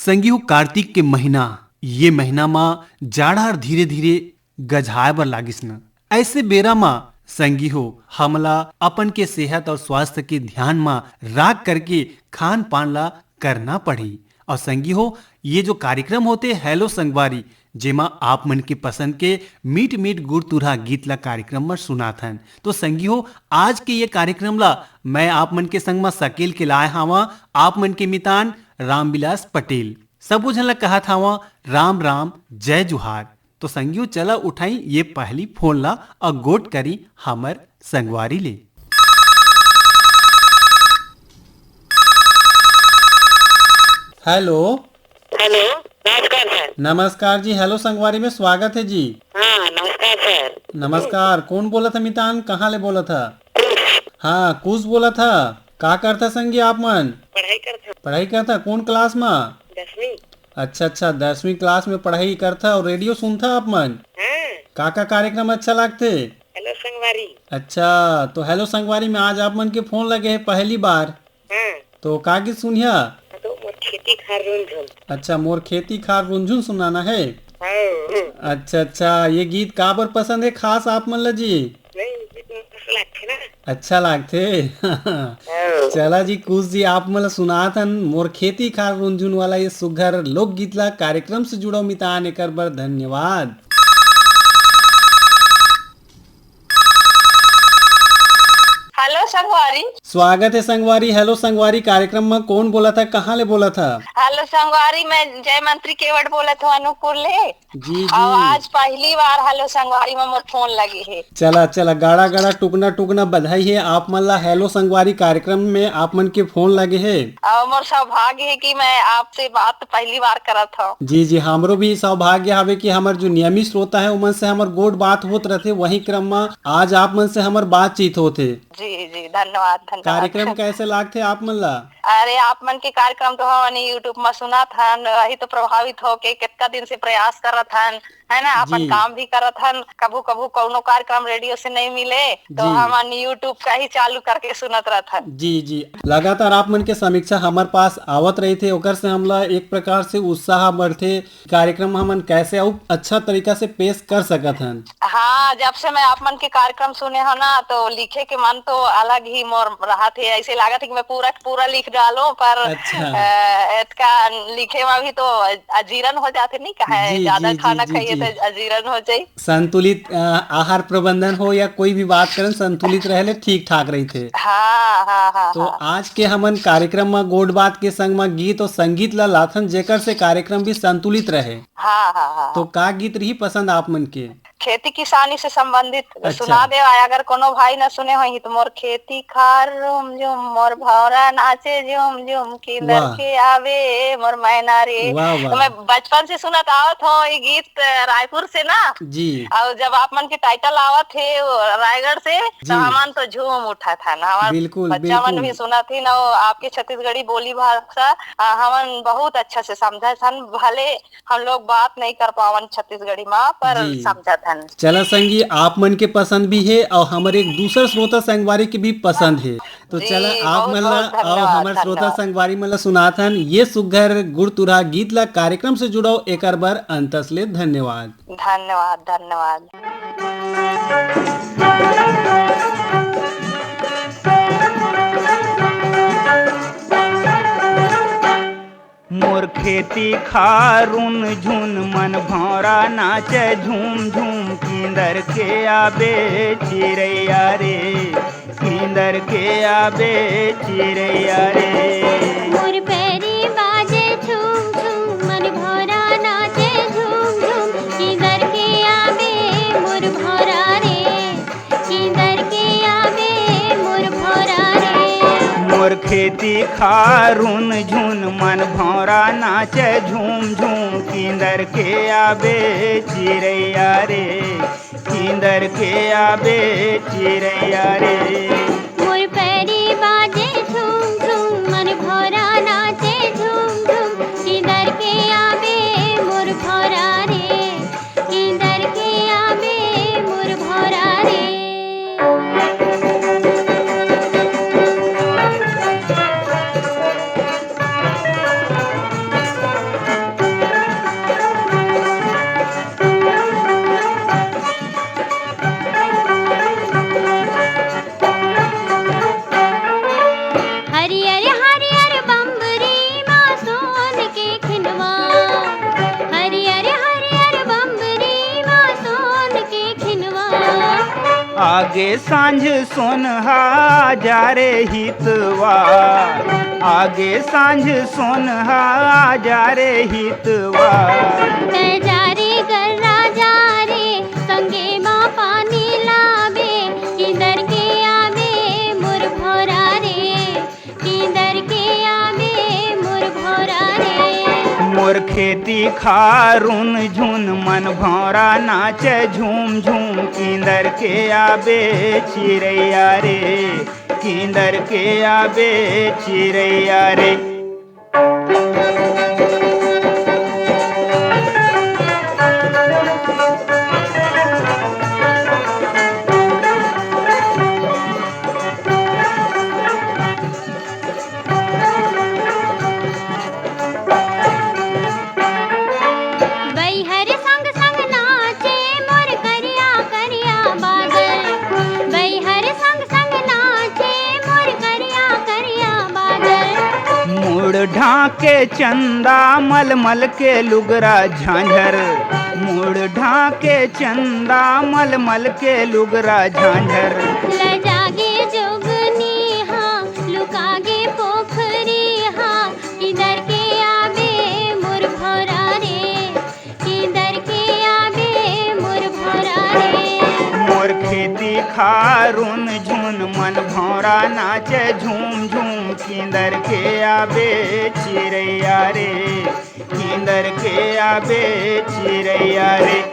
संगी हो कार्तिक के महीना, ये महीना माँ जाड़ा और धीरे धीरे गझाए बर लागिस न। ऐसे बेरा माँ संगी हो हमला अपन के सेहत और स्वास्थ्य के ध्यान माँ राख करके खान पान ला करना पड़ी। और संगी हो ये जो कार्यक्रम होते हेलो संगवारी, जेमा आप मन के पसंद के मीठ मीठ गुड़ तुरहा गीत ला कार्यक्रम में सुनाथन। तो संगी हो आज के ये कार्यक्रम ला मैं आप मन के संग में सकेल के लाए हावा आप मन के मितान रामविलास पटेल। सब झन ला कहा था राम राम जय जुहार। तो संगियो चला उठाई ये पहली फोन ला और गोट करी हमर संगवारी ले। हेलो हेलो, नमस्कार सर। नमस्कार जी। हेलो संगवारी में स्वागत है जी। हाँ नमस्कार सर। नमस्कार। कौन बोला था मितान, कहाँ ले बोला था? हाँ कुछ बोला था। का करता संगी आप मन? पढ़ाई करता। कौन क्लास में? 10वीं। अच्छा 10वीं क्लास में पढ़ाई करता और रेडियो सुनता आप मन? हाँ। का कार्यक्रम अच्छा लगते? हेलो संगवारी। अच्छा तो हेलो संगवारी में आज आप मन के फोन लगे है पहली बार। हाँ। तो का गीत सुनिया? तो मोर खेती खार रुंझुन। अच्छा मोर खेती खार रुंझुन सुनाना है। हाँ। अच्छा ये गीत का बर पसंद है खास आप मन ला जी? नहीं गीत मस्त लागथे ना। अच्छा लागथे। चला जी कुछ जी आप मन ला सुनाथन मोर खेती खार रुंझुन वाला ये सुघर लोकगीत ला कार्यक्रम से जुड़ो मितान एकर बर धन्यवाद। हेलो संगवारी। स्वागत है संगवारी। हेलो संगवारी कार्यक्रम में कौन बोला था, कहाँ ले बोला था? हेलो संगवारी, मैं जय मंत्री केवट बोलत हूँ अनूपपुर ले। जी और आज पहली बार हेलो संगवारी में मोर फोन लगी है। चला गाड़ा गाड़ा टुकना टुकना बधाई है आप मन ला हेलो संगवारी कार्यक्रम में आप मन के फोन लगे है। और मोर सौभाग्य है कि मैं आपसे बात पहली बार करत हूँ। जी हमरो भी सौभाग्य हवे कि हमार जो नियमित श्रोता है उमन से हमार गोड बात होत रहते, वही क्रम में आज आप मन से हमार बातचीत होते। जी धन्यवाद। कार्यक्रम कैसे लागते आप मन ला? अरे आप मन के कार्यक्रम तो हमने यूट्यूब में सुना था, वही तो प्रभावित हो के कितना दिन से प्रयास करत हन, है ना। अपन काम भी करत हन, कभू कभू कोनो कार्यक्रम रेडियो से नहीं मिले तो हम यूट्यूब का ही चालू करके सुनत रहत हन। जी लगातार आप मन के समीक्षा हमारे पास आवत रही थे, ओकर से हमला एक प्रकार से उत्साह बढ़ते कार्यक्रम हमन कैसे अच्छा तरीका से पेश कर सकत हन। हाँ जब से मैं आप मन के कार्यक्रम सुने हो ना तो लिखे के मन तो अलग ही मोर रहा थे। ऐसे लागत है कि मैं पूरा लिख डालो, पर इसका लिखे में भी तो अजीरन हो जाते नहीं कहा ज्यादा खाना खाइए तो अजीरन हो जाये। संतुलित आहार प्रबंधन हो या कोई भी बात करें संतुलित रहे ठीक ठाक रही थे। हाँ। तो आज के हमन कार्यक्रम में गोड बात के संग में गीत और संगीत ला लाथन जेकर से कार्यक्रम भी संतुलित रहे। हाँ। तो का गीत रही पसंद आप मन के? खेती किसानी से संबंधित सुना दे। अगर कोनो भाई न सुने हो तो मोर खेती खार झुम झुम मोर भौरा नाचे झुम झुम किंदर के आवे मोर मैना रे। तो मैं बचपन से सुनत आवत हूँ ये गीत रायपुर से ना जी। और जब आप मन के टाइटल आवत है रायगढ़ से तो हमन तो झूम उठा था ना। हमारे बच्चा मन भी सुना थी ना आपके छत्तीसगढ़ी बोली भाषा हमन बहुत अच्छा से समझा सन। भले हम लोग बात नहीं कर पावन छत्तीसगढ़ी में पर समझा था। चला संगी आप मन के पसंद भी है और हमारे एक दूसरा श्रोता संगवारी के भी पसंद है। तो चला आप मन ला और हमारे श्रोता संगवारी मन ला सुनाथन ये सुघर गुड़ तुरहा गीत ला कार्यक्रम से जुड़ो एकर बार अंतस ले धन्यवाद। धन्यवाद। मोर खेती खारुन झुन मन भौरा नाचे झूम झूम किंदर के आबे चिरैया रे किंदर के आबे चिरैया रे। मोर पैरी बाजे झूम झूम मन भौरा नाचे झूम झूम किंदर के आबे मोर भौरा रे किंदर के आबे मोर भौरा रे। मोर खेती खारुन झुन मन भौरा नाचे झूम झूम किंदर के आबे चिरैया रे किंदर के आबे चिरैया रे। मोर पैरी बाजे झूम झूम मन भौरा नाचे झूम झूम किंदर के आबे मोर भौरा रे किंदर के आबे मोर भौरा रे। आगे सांझ सोनहा जा रे हितवा, आगे सांझ सोनहा जा रे हितवा। जा रे गर्रा जा रे संगे माँ पानी लावे, किधर के आवे मोर भौरा रे, किधर के आवे मोर भौरा रे। मोर खेती खारून झुन मन भौरा नाचे झूम झूम, किंदर के आबे चिरैया रे, किंदर के आबे चिरैया रे। ढाके चंदा मलमल के लुगरा झांझर, मुड़ ढाके चंदा मलमल के लुगरा झांझर। लजागे जोगनी हाँ लुकागे पोखरी हाँ, किधर के आवे मोर भौरा रे, किधर के आवे मोर भौरा रे। मोर खेती खारून झुन मन भौरा नाचे झूम झूम, किंदर के आबे चिरैया रे, किंदर के आबे चिरैया रे।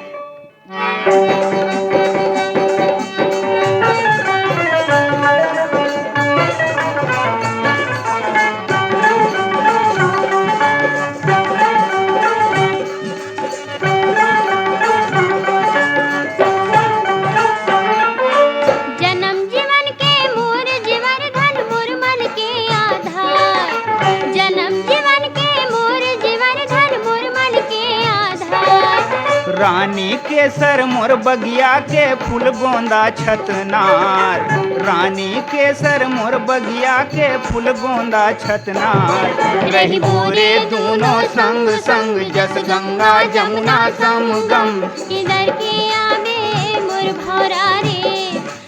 रानी केसर मोर बगिया के फूल गोंदा छतनार, रानी केसर मोर बगिया के फूल गोंदा छतनार। रही बोरे दोनों संग संग जस गंगा जमुना समगम, किधर के आवे मोर भौरा रे,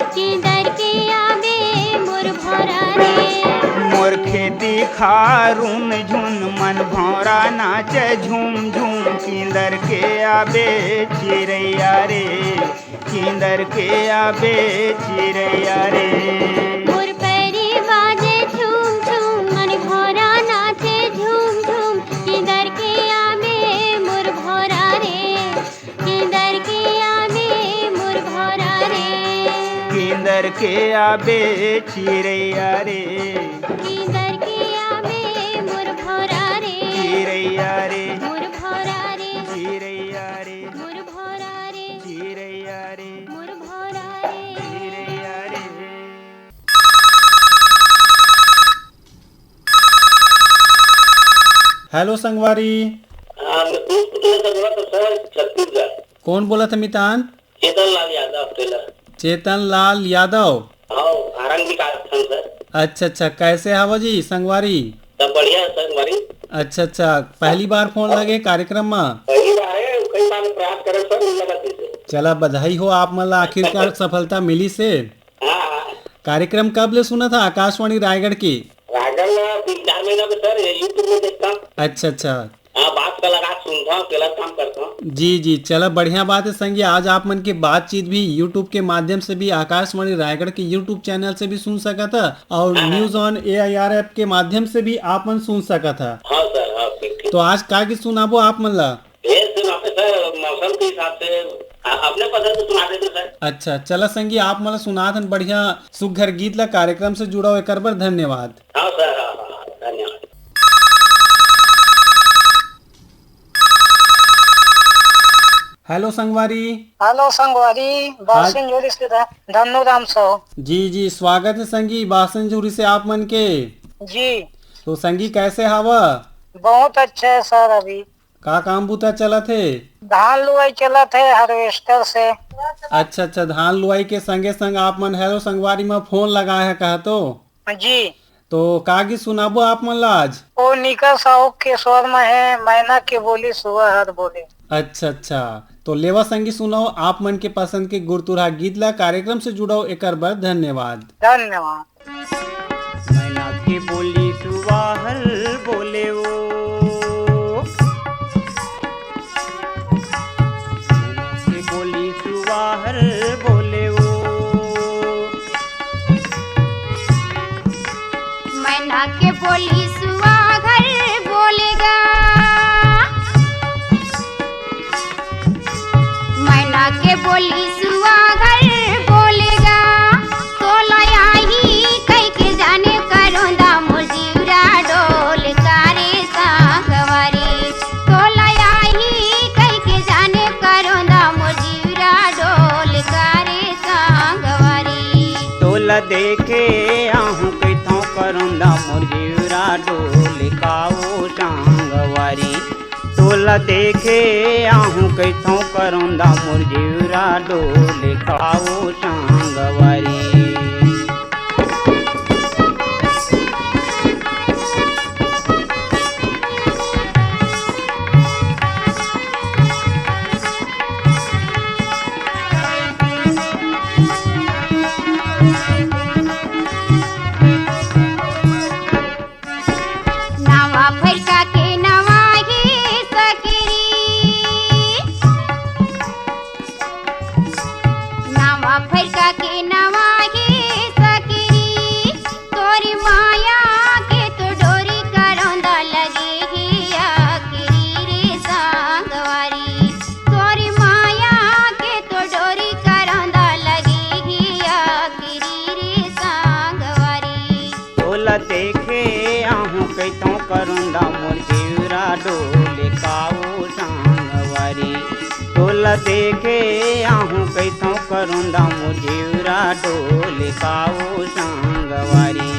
किधर के आवे मोर भौरा रे। मोर खेती खारून झुन मन भौरा नाचे झूम झूम, किंदर के आबे चिरैया रे, किंदर के आबे चिरैया रे। मोर पैरी बाजे झूम झूम मन भौरा नाचे झूम झूम, किधर के आवे मोर भौरा रे, किधर के आवे मोर भौरा रे। किंदर के आबे चिरैया रे, किधर के आवे मोर भौरा रे, चिरैया रे, मोर भौरा रे, चिरैया रे, मोर भौरा रे, चिरैया रे, मोर भौरा रे। चिरैया रे। हेलो संगवारी, हाँ, मैं बोला तो सर छत्तीसगढ़। कौन बोला था मितान? चेतन लाल यादव टेलर। चेतन लाल यादव। हाँ, आरंग विकास खंड सर। अच्छा अच्छा, कैसे हवा जी संगवारी? सब बढ़िया है सर हमारी। अच्छा अच्छा, पहली बार फोन लगे कार्यक्रम में? पहली बार है, कई बार प्रयास करे सर लगा से। चला बधाई हो आप मतलब आखिरकार सफलता मिली से। हाँ हाँ। कार्यक्रम कब ले सुना था आकाशवाणी रायगढ़ की? रायगढ़ में 3-4 महीना में सर यूट्यूब में देखता हूँ। अच्छा अच्छा, हाँ, बात का लगा सुनता हूँ, अकेला काम करता हूँ। जी जी, चला बढ़िया बात है संगी। आज आप मन की बातचीत भी यूट्यूब के माध्यम से भी आकाशवाणी रायगढ़ के यूट्यूब चैनल से भी सुन सका था, और न्यूज ऑन AIR ऐप के माध्यम से भी आप मन सुन सका था। हाँ सर, हाँ ठीक। तो आज का की सुनाबो आप मन ला? सर मौसम के हिसाब से अपने पसंद से सुना देते सर। अच्छा, चला संगी आप मन सुना थन बढ़िया सुघर गीत ला, कार्यक्रम से जुड़ा एक बार धन्यवाद। हाँ सर, हाँ हाँ, धन्यवाद। हेलो संगवारी। हेलो संगवारी, बासन जोड़ी से धन्नो राम सो। जी जी, स्वागत है संगी बासन जोड़ी से आप मन के। जी। तो संगी कैसे हवा? बहुत अच्छा है सर। अभी का काम बूता चला थे? धान लुआई चला थे हार्वेस्टर से। अच्छा अच्छा, धान लुआई के संगे संग आप मन हेलो संगवारी में फोन लगाए है कहा तो? जी। तो कागी सुनाबो आप मन ला आज? वो निका साहू के स्वर में है, मैना के बोली सुबह हर बोले। अच्छा अच्छा, तो लेवा संगी सुनाओ आप मन के पसंद के गुरतुरा गीत ला कार्यक्रम से जुड़ाओ एक बार धन्यवाद। धन्यवाद। मैना की बोली सुवाहल बोले वो, मैना की बोली सुवाहल बोले वो, मैना के बोली सुहागल बोलेगा, मैना के बोली सुहागल बोलेगा, तोला आई कई के जाने करोंदा मुजीरा डोल कारे सांगवारी, तोला आई कई के जाने करोंदा मुजीरा डोल कारे सांगवारी। तोला देखे आहूं कैथों करुंदा मुरजीरा डोल काओ सांगवारी, तोला देखे आहूं कैथों करुंदा मुरजीरा डोल काओ सांगवारी। नावा फरका के नवाही सकरी, नावा फरका के नवाही सकरी, तोरी माया के तो डोरी करोंदा लगे ही आखिरी रे सांगवारी, तोरी माया के तो डोरी करोंदा लगे ही आखिरी रे सांगवारी। तोला देखे आहूं कैथों करुंदा मुरजीरा डोल काओ सांगवारी, तोला देखे आहूं कैथों करुंदा मुरजीरा डोल काओ सांगवारी।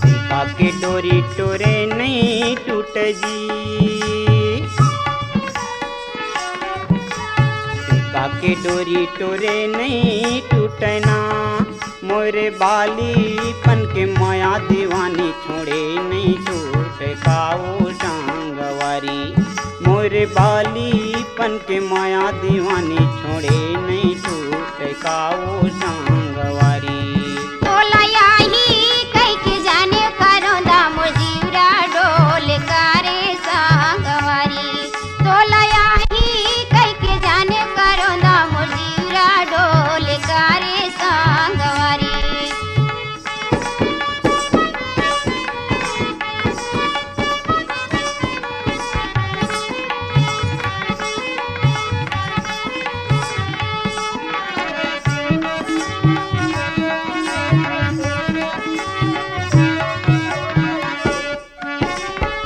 सीखा के डोरी टोरे नहीं टूट जी, सीखा के डोरी टोरे नहीं टूटना, मोरे बाली पन के माया दीवानी छोड़े नहीं छूट काओ सांगवारी, मोरे बाली पन के माया दीवानी छोड़े नहीं छूट काओ सांगवारी। तोला आई कई के जाने करोंदा मुजीरा डोल कारे सांगवारी, तोला आई कई के जाने करोंदा मुजीरा डोल कारे सांगवारी।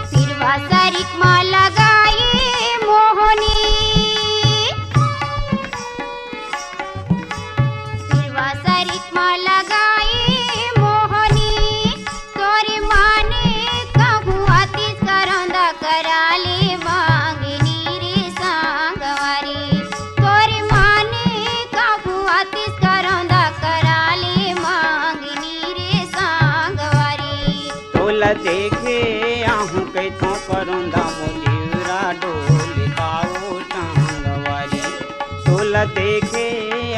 सिरवा सरिक माँ लगाई मोहनी, सिरवा सरिक माँ लगाई मोहनी, तोरी माने कहूँ आतिश करोंदा कराले मांगनी रे सांगवारी, तोरी माने कहूँ आतिश करोंदा कराले मांगनी रे सांगवारी। तोला देखे आहूं कैथों करुंदा मुरजीरा डोल काओ सांगवारी, तोला देखे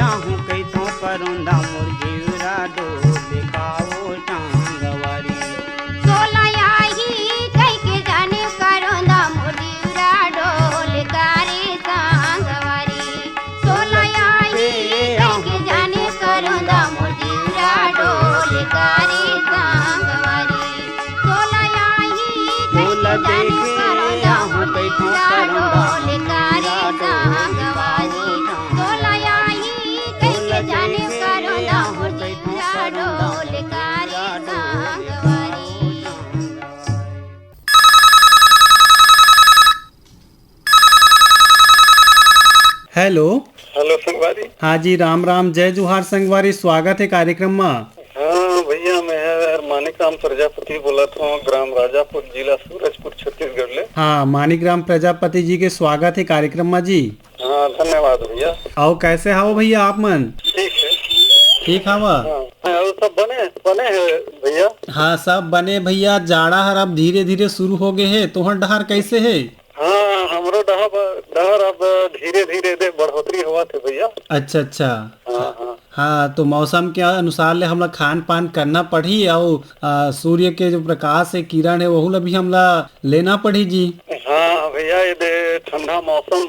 आहूं कैथों करुंदा मुरजीरा डोल काओ सांगवारी। तोला आई कई के जाने करोंदा मुजीरा डोल कारे सांगवारी, तोला आई कई के जाने करोंदा मुजीरा डोल कारे सांगवारी, तोला आई कई तोला के जाने देखे करोंदा आहूं कैथों मुजीरा करुंदा डोल कारे सांगवारी, तोला आई कई के जाने करोंदा मुजीरा डोल कारे सांगवारी। हेलो हेलो संगवारी। हाँ जी, राम राम, जय जोहार संगवारी, स्वागत है कार्यक्रम में। हाँ भैया, मैं मानिक राम प्रजापति बोलत हूँ, ग्राम राजापुर, जिला सूरजपुर, छत्तीसगढ़ ले। हाँ, मानिकराम प्रजापति जी के स्वागत है कार्यक्रम में जी। हाँ, धन्यवाद भैया। आओ कैसे हाओ भैया आप मन? ठीक है। ठीक हवा? हाँ, और सब बने है भैया? हाँ, सब बने भैया। जाड़ा हर अब धीरे धीरे शुरू हो गए है। तोहर डहर कैसे है? हाँ, हमरो डहर अब धीरे धीरे दे बढ़ोतरी हुआ थे भैया। अच्छा अच्छा। हाँ हाँ हाँ, तो मौसम के अनुसार ले हमला खान पान करना पड़ी और सूर्य के जो प्रकाश है, किरण है, वहू ला भी हमला लेना पड़ी जी। हाँ भैया, ये दे ठंडा मौसम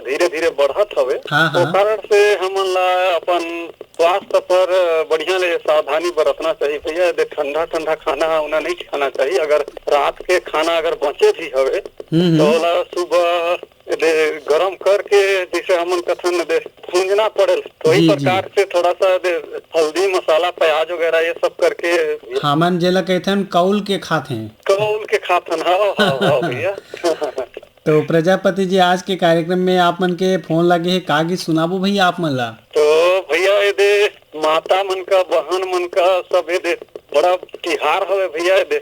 धीरे धीरे बढ़त हवे। हाँ, तो हाँ। कारण से हमन ला अपन स्वास्थ्य पर बढ़िया ले सावधानी बरतना चाहिए भैया। ये दे ठंडा ठंडा खाना उना नहीं खाना चाहिए। अगर रात के खाना अगर बचे भी हवे तो ओला सुबह दे गरम करके जैसे हमन कथन दे भूंजना पड़े, तो जी, इस प्रकार से थोड़ा सा दे हल्दी मसाला प्याज वगैरह ये सब करके हमन जेला कहते हैं कौल के खाते हैं। कौल के खातन। हाँ भैया। तो प्रजापति जी, आज के कार्यक्रम में आप मन के फोन लगे है, का गीत सुनाबो भैया आप मन ला? तो भैया ये दे माता मन का, बहन मन का सब ये दे बड़ा तिहार हवे भैया। ये दे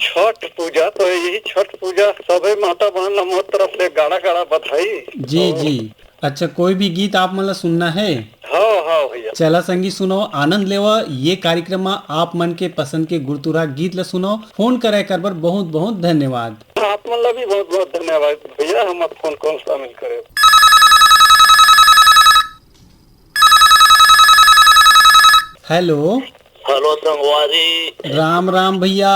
छठ पूजा, तो यही छठ पूजा सबे माता बहन ला मोर तरफ से गाड़ा गाड़ा बधाई जी जी। अच्छा, कोई भी गीत आप मन ला सुनना है? हाँ हाँ भैया। चला संगी सुनो, आनंद लेवा। ये कार्यक्रम में आप मन के पसंद के गुरतुरा गीत ला सुनो। फोन करे कर बर बहुत बहुत धन्यवाद। आप मन ला भी बहुत बहुत धन्यवाद भैया। हम फोन कॉल शामिल करे। हेलो हेलो संगवारी। राम राम भैया।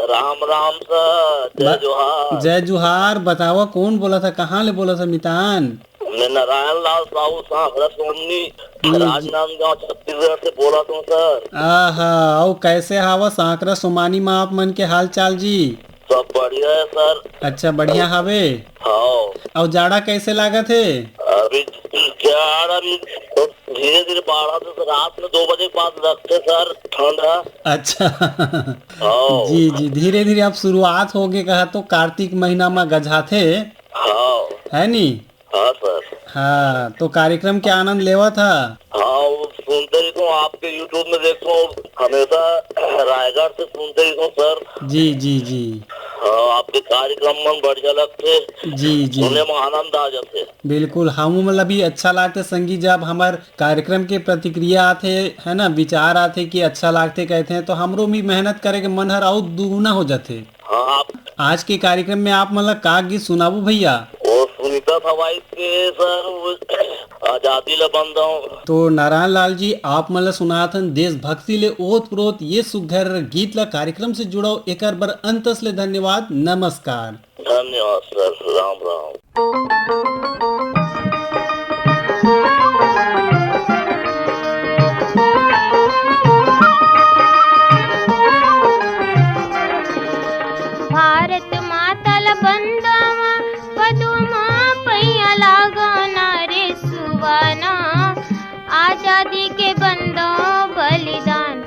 राम राम सर, जय जोहार। जय जोहार। बतावा कौन बोला था, कहाँ ले बोला था मितान? मैं नारायण लाल साहू सांकरा सोमनी, राजनांदगांव, छत्तीसगढ़ से बोला हूँ सर। आहा, और कैसे हावा सांकरा सोमानी में आप मन के हाल चाल जी? सब बढ़िया है सर। अच्छा, बढ़िया हावे। हाँ। और जाड़ा कैसे लागत है? अभी जाड़ा भी तो धीरे धीरे बढ़ा, तो रात में 2 बजे के बाद रखते सर ठंडा। अच्छा। हाँ। जी जी, धीरे धीरे अब शुरुआत हो गए। कहा तो कार्तिक महीना में गजाते हाँ है नी? हाँ सर। हाँ, तो कार्यक्रम के आनंद लेवा था। हाँ, वो सुनते ही तो आपके यूट्यूब में देखो, हमेशा रायगढ़ से सुनते ही तो सर। जी जी जी। हाँ, आपके कार्यक्रम में बढ़िया लगते। जी जी, सुनने में आनंद आ जाते। बिल्कुल। हम मतलब भी अच्छा लागते संगी, जब हमार कार्यक्रम के प्रतिक्रिया आते है ना, विचार आते कि अच्छा लागते कहते हैं, तो हमरो भी मेहनत करे के मन हर और दुगुना हो जाते। हाँ, आप आज के कार्यक्रम में आप मतलब का गीत सुनाबू भैया? वो सुनीता थवाई के सर आजादी ला बंदा। तो नारायण लाल जी, आप मतलब सुनाथन देशभक्ति ले ओत प्रोत ये सुघर गीत ला कार्यक्रम से जुड़ाओ, एक बार अंतस ले धन्यवाद। नमस्कार। धन्यवाद सर। राम राम। भारत माता ला बंदावा पदुमा पैया लागना रे सुवाना, आजादी के बंदो बलिदान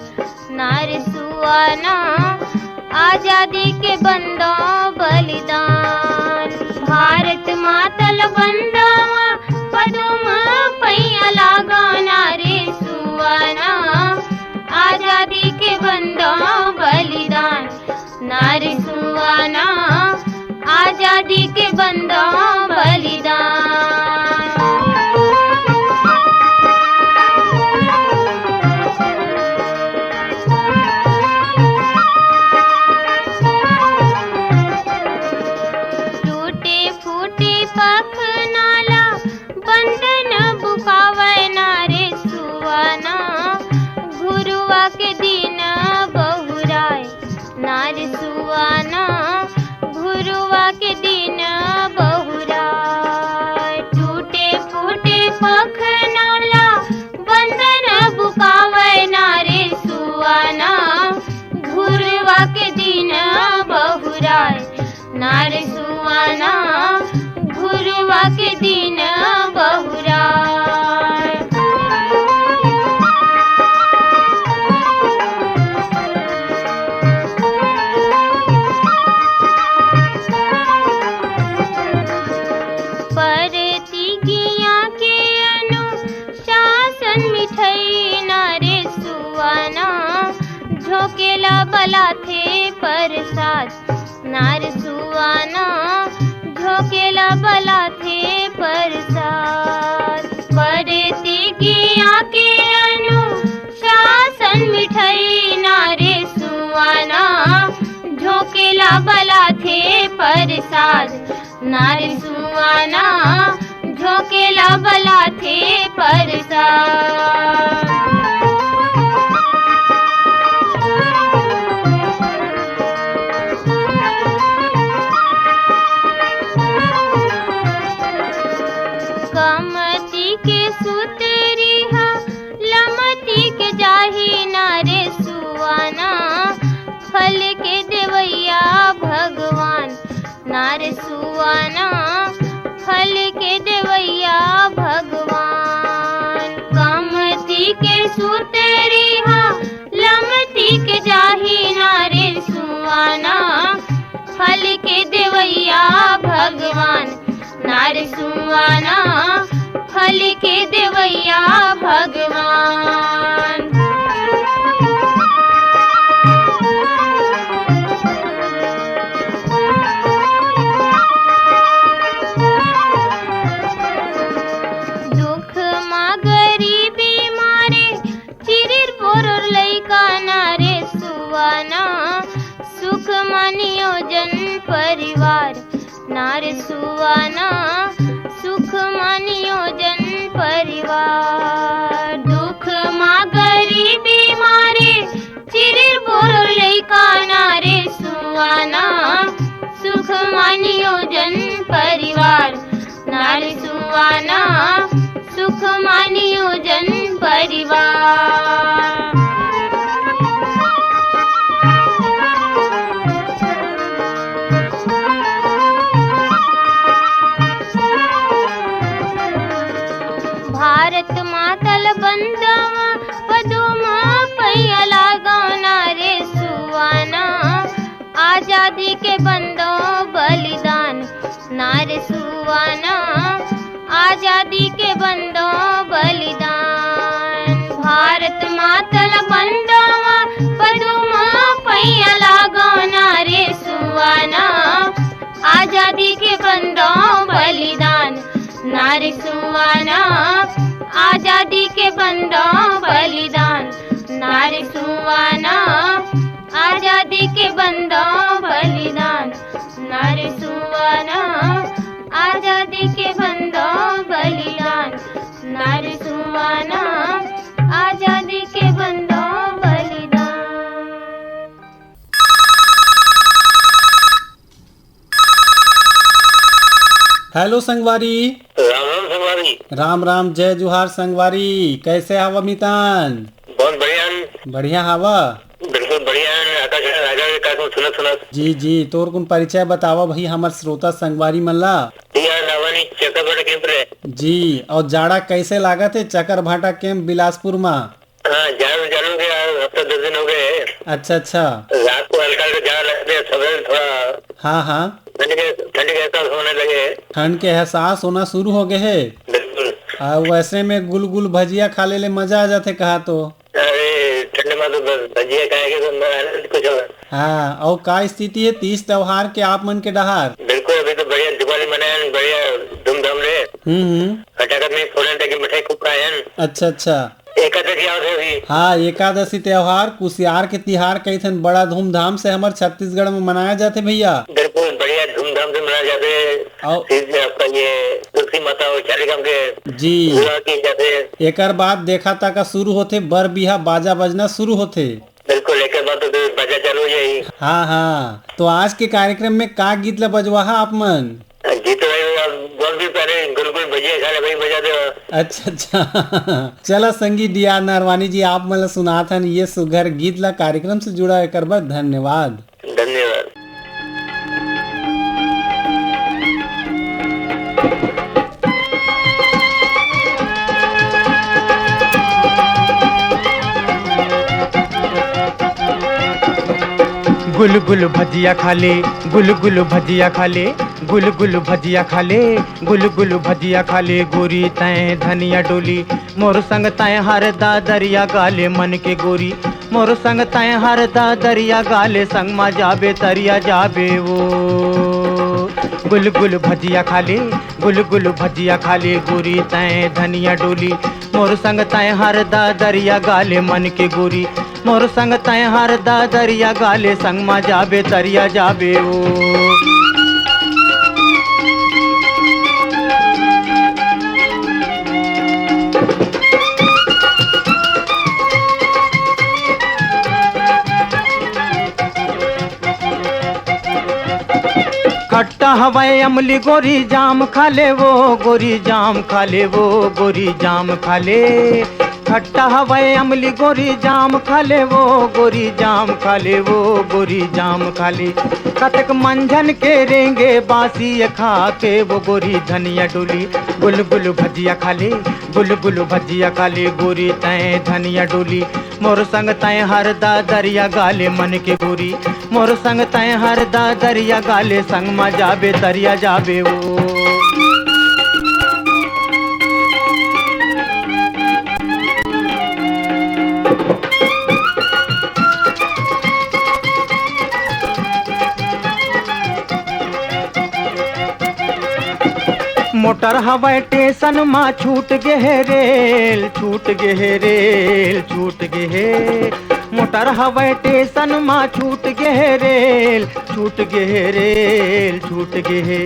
नारे सुवाना, आजादी के बंदो बलिदान। भारत माता ला बंदावा पदुमा पैया लागना रे सुवाना, आजादी के बंदो बलिदान नारी सुवाना, आजादी के बंदो बलिदान। टूटे फूटे पख नाला बंधन बुकावे नारे सुवाना, गुरुआ के दिन बहुराय नारी सुवाना, गुरुआ के दिन बहुराय। टूटे फूटे पख नाला बंधन बुकावे नारे सुवाना, गुरुआ के दिन बहुराय नारे सुवाना, गुरुआ के दिन बहुराय। परतिगिया के अनुशासन मिठई नारे सुवाना, झोंके बला थे प्रसाद नार सुवाना झोंकेला बला थे प्रसाद परती की आके अनुशासन मिठाई नारे सुवाना झोंकेला बला थे प्रसाद नारे सुवाना झोंकेला बला थे प्रसाद कमती के सुतेरी हा लमती के जाही नारे सुवाना फल के देवैया भगवान नारे सुवाना फल के देवैया भगवान कमती के सुतेरी हा लमती के जाही नारे सुवाना फल के देवैया भगवान नारे सुवाना फल के देवैया भगवान दुख माँ गरीबी मारे चिरिर पोर लैका नारे सुवाना सुख नियोजन परिवार नारे सुवाना सुख नियोजन परिवार दुख माँ गरीबी मारे चिरिर बोर लैका नारे सुवाना सुख नियोजन परिवार नारे सुवाना सुख नियोजन परिवार भारत मातल बंदवा पदुमा पैया लगाना रे सुवाना आजादी के बंदो बलिदान नारे सुवाना आजादी के बंदो बलिदान भारत मातल बंदवा पदुमा पैया लगाना रे सुवाना आजादी के बंदो बलिदान नारे सुवाना आजादी के बंदो बलिदान नारे सुवाना आजादी के बंदो बलिदान नारे सुवाना आजादी के बंदो बलिदान नारे सुवाना आजादी के बंदो बलिदान। हेलो संगवारी। राम राम संगवारी। राम राम जय जुहार संगवारी। कैसे हवा मितान? बहुत बढ़िया। बढ़िया हवा। बिल्कुल बढ़िया। आकाश राजा के कार्यक्रम सुनत सुनत। जी जी तोर कुन परिचय बतावा भाई हमार श्रोता संगवारी मन ला। नावानी चकरभाटा कैंप रे। जी और जाड़ा कैसे लागत है चकरभाटा कैंप बिलासपुर में? हाँ जानू के हफ्ता 10 दिन हो गए। अच्छा अच्छा। रात को हल्का हल्का जाड़ा लगते है सवेरे थोड़ा। हाँ हाँ ठंड के एहसास होने लगे। ठंड के एहसास होना शुरू हो गए है। बिल्कुल। वैसे में गुल भजिया खा ले मजा आ जाते कहा तो। अरे ठंड में तो बस भजिया खाएंगे तो कुछ होगा। हाँ और का स्थिति है तीज त्योहार के आप मन के डहार? बिल्कुल अभी तो बढ़िया दिवाली मनाए बढ़िया धूमधाम रे। फटाखा में फोड़न तक मिठाई खूब खाए। अच्छा अच्छा। एकादशी आवत है अभी। हाँ एकादशी त्योहार कुसियार के तिहार कैथन बड़ा धूमधाम से हमारे छत्तीसगढ़ में मनाया जाते भैया। बिल्कुल बढ़िया धूमधाम से मनाया जाते। आपका ये तुलसी माता और चालीग्राम के जी की जाते। एकर बाद देखा तक शुरू होते बर बिहा बाजा बजना शुरू होते। बिल्कुल एक बात तो बाजा चालू हो जाएगी। हाँ हाँ तो आज के कार्यक्रम में का गीत ला बजवाहा आप मन? गीत बहुत भी पहले गुलगुल भजिया खा ले भाई बजा दे। अच्छा अच्छा चला संगीत दिया नरवानी जी आप मतलब सुनात हन ये सुघर गीत ला कार्यक्रम से जुड़ा कर बार धन्यवाद। धन्यवाद। गुल भजिया खा ले गुल भजिया खा ले गुल भजिया खा ले गुल भजिया खा ले गोरी तय धनिया डोली मोर संग तय हर दादरिया गाले मन के गोरी मोर संग तय हर दा दरिया गाले संग मा जाबे तरिया जाबे वो गुल गुल भजिया खाले गुल गुल भजिया खाले गोरी तय धनिया डोली मोर संग तय हर दा दरिया गाले मन के गोरी मोर संग तय हर दा दरिया गाले संग मा जाबे तरिया जाबे वो खट्टा हवाए अमली गोरी जाम खाले वो गोरी जाम खाले वो गोरी जाम खाले खट्टा हवाए अमली गोरी जाम खाले वो गोरी जाम खाले वो गोरी जाम खाले कतक मंझन के रेंगे बासी खा के वो गोरी धनिया डोली गुल गुल भजिया खाले गुल गुल भजिया खाले गोरी तय धनिया डोली मोर संग तय हर दा दरिया गाले मन के गोरी मोर संग तय हर दा दरिया गाले संग मा जाबे तरिया जाबे वो मोटर हवाई स्टेशन मा छूट गे है रेल छूट गे है रेल छूट गे है मोटर हवाई स्टेशन मा छूट गे है रेल छूट गे है रेल छूट गे है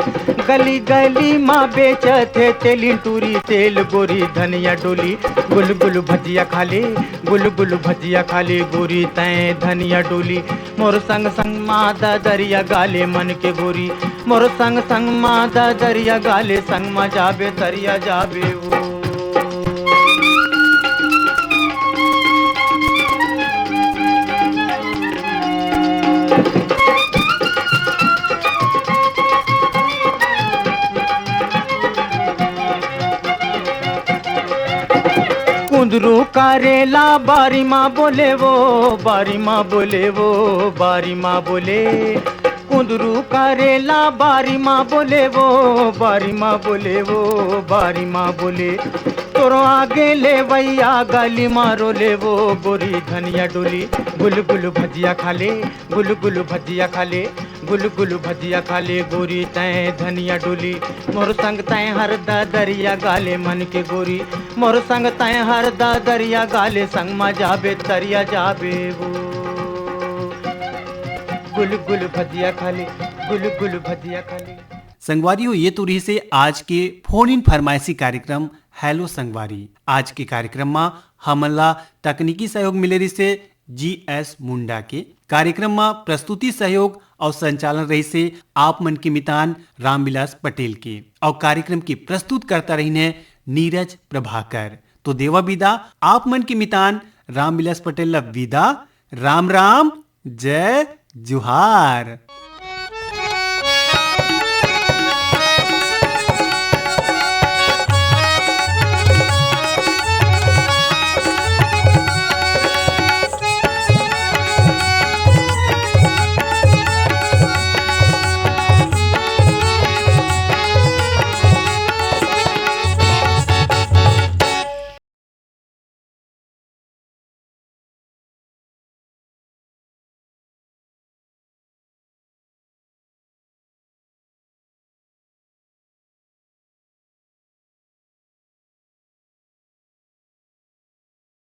गली गली माँ बेचत है तेली टूरी तेल गोरी धनिया डोली गुल गुल भजिया खाले गुल गुल भजिया खाले गोरी तय धनिया डोली मोर संग संग मादा दरिया गाले मन के गोरी मोर संग संग मादा दरिया गाले संग मा जाबे तरिया जाबे वो कुंदरू करेला बारी माँ बोले वो बारी माँ बोले वो बारी माँ बोले कुंदरू करेला बारी माँ बोले वो बारी माँ बोले वो बारी माँ बोले तोरो आगे ले भैया गली मारो ले वो गोरी धनिया डोली गुल गुल भजिया खाले गुल गुल भजिया खाले गुल गुल भजिया खाले गोरी तय धनिया डोली मोर संग तय हर दा दरिया गाले मन के गोरी मोर संग तय हर दा दरिया गाले संग मा जाबे तरिया जाबे वो गुल गुल भजिया खाले गुल गुल भजिया खाले। संगवारियों, ये तो रही से आज के फोन इन फरमाइशी कार्यक्रम हेलो संगवारी। आज के कार्यक्रम में हमला तकनीकी सहयोग मिले रही से GS मुंडा के कार्यक्रम में प्रस्तुति सहयोग और संचालन रही से आप मन के मितान रामविलास पटेल के और कार्यक्रम की प्रस्तुत करता रही ने नीरज प्रभाकर। तो देवा विदा आप मन के मितान रामविलास पटेल विदा। राम राम, जय जुहार।